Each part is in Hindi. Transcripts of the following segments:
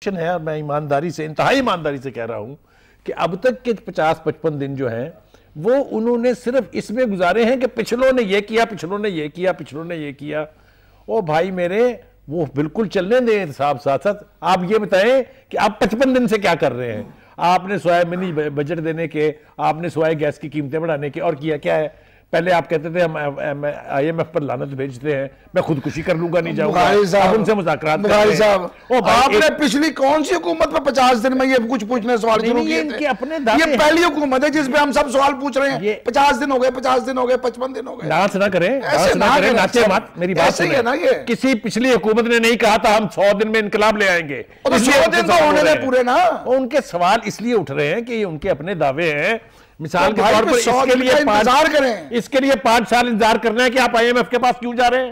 क्वेश्चन है, और मैं ईमानदारी से, इंतहाई ईमानदारी से कह रहा हूं कि अब तक के 50-55 दिन जो हैं वो उन्होंने सिर्फ इसमें गुजारे हैं कि पिछलों ने ये किया, पिछलों ने ये किया, पिछलों ने ये किया। ओ भाई मेरे, वो बिल्कुल चलने दें साहब। साथ साथ आप ये बताएं कि आप 55 दिन से क्या कर रहे हैं। आपने सिवाय मिनी बजट देने के, आपने सिवाय गैस की कीमतें बढ़ाने के और किया क्या है? पहले आप कहते थे हम IMF पर लानत भेजते हैं, मैं खुदकुशी कर लूंगा, नहीं जाऊंगा, आप उनसे मुज़ाकरात कर रहे हैं। आपने पिछली कौन सी हुकूमत पर 50 दिन में ये कुछ पूछने सवाल शुरू किए थे? अपने ये पहली हुकूमत है जिसपे हम सब सवाल पूछ रहे हैं। 50 दिन हो गए, 50 दिन हो गए, 55 दिन हो गए। नाच ना करें, नाचे मत। मेरी बात सुनिए ना, ये किसी पिछली हुकूमत ने नहीं कहा था हम 100 दिन में इंकलाब ले आएंगे। 100 दिन तो होने दें पूरे ना। उनके सवाल इसलिए उठ रहे हैं कि ये उनके अपने दावे हैं। मिसाल के तौर पर इसके लिए इंतजार करें, इसके लिए 5 साल इंतजार करना है कि आप IMF के पास क्यों जा रहे हैं?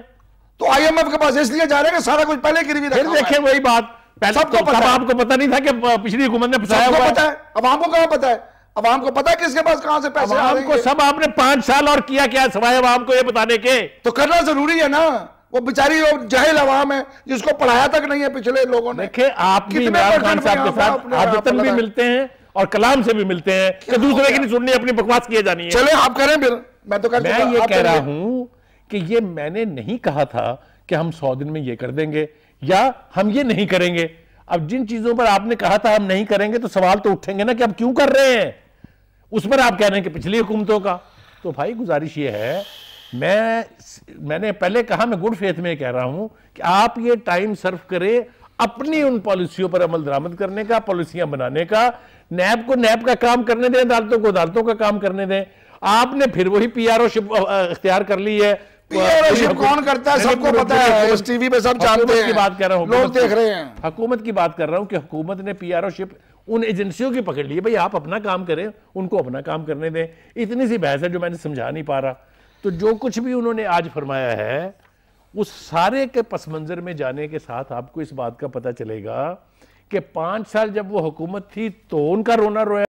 तो IMF के पास इसलिए जा रहे हैं कि सारा कुछ पहले गिरवी रखा है। फिर देखें वही बात, सबको पता है। आपको पता नहीं था कि पिछली हुकूमत ने फंसाया हुआ है। अवाम को कहां पता है? अवाम को पता है किसके पास कहां से पैसे आ रहे हैं? सब आपने 5 साल और किया क्या सिवाय अवाम को ये बताने के? तो करना जरूरी है ना। वो बेचारी जाहिल अवाम है जिसको पढ़ाया तक नहीं है पिछले लोगों ने। देखिए आप भी इमरान खान साहब के साथ आदतन भी मिलते हैं और कलाम से भी मिलते हैं कि दूसरे की नहीं सुननी, अपनी बकवास किए जानी है। चले आप करें फिर, मैं तो मैं ये कह रहा हूं कि ये मैंने नहीं कहा था कि हम 100 दिन में ये कर देंगे या हम ये नहीं करेंगे। अब जिन चीजों पर आपने कहा था हम नहीं करेंगे तो सवाल तो उठेंगे ना कि आप क्यों कर रहे हैं। उस पर आप कह रहे हैं कि पिछली हुकूमतों का। तो भाई गुजारिश ये है, मैंने पहले कहा, मैं गुड फेथ में कह रहा हूं कि आप ये टाइम सर्व करें अपनी उन पॉलिसियों पर अमल दरामद करने का, पॉलिसियां बनाने का। नैब को नैब का काम करने दें, अदालतों को अदालतों का काम करने दें। आपने फिर वही PROशिप इख्तियार कर ली है। PROशिप कौन करता है सबको पता है, इस टीवी पे सब जानते हैं। की बात कर रहा हूं, लोग देख रहे हैं। हुकूमत की बात कर रहा हूं कि हुकूमत ने PROशिप उन एजेंसियों की पकड़ ली है। भाई आप अपना काम करें, उनको अपना काम करने दें। इतनी सी बहस है जो मैंने समझा नहीं पा रहा। तो जो कुछ भी उन्होंने आज फरमाया है उस सारे के पस मंजर में जाने के साथ आपको इस बात का पता चलेगा कि 5 साल जब वो हुकूमत थी तो उनका रोना रोया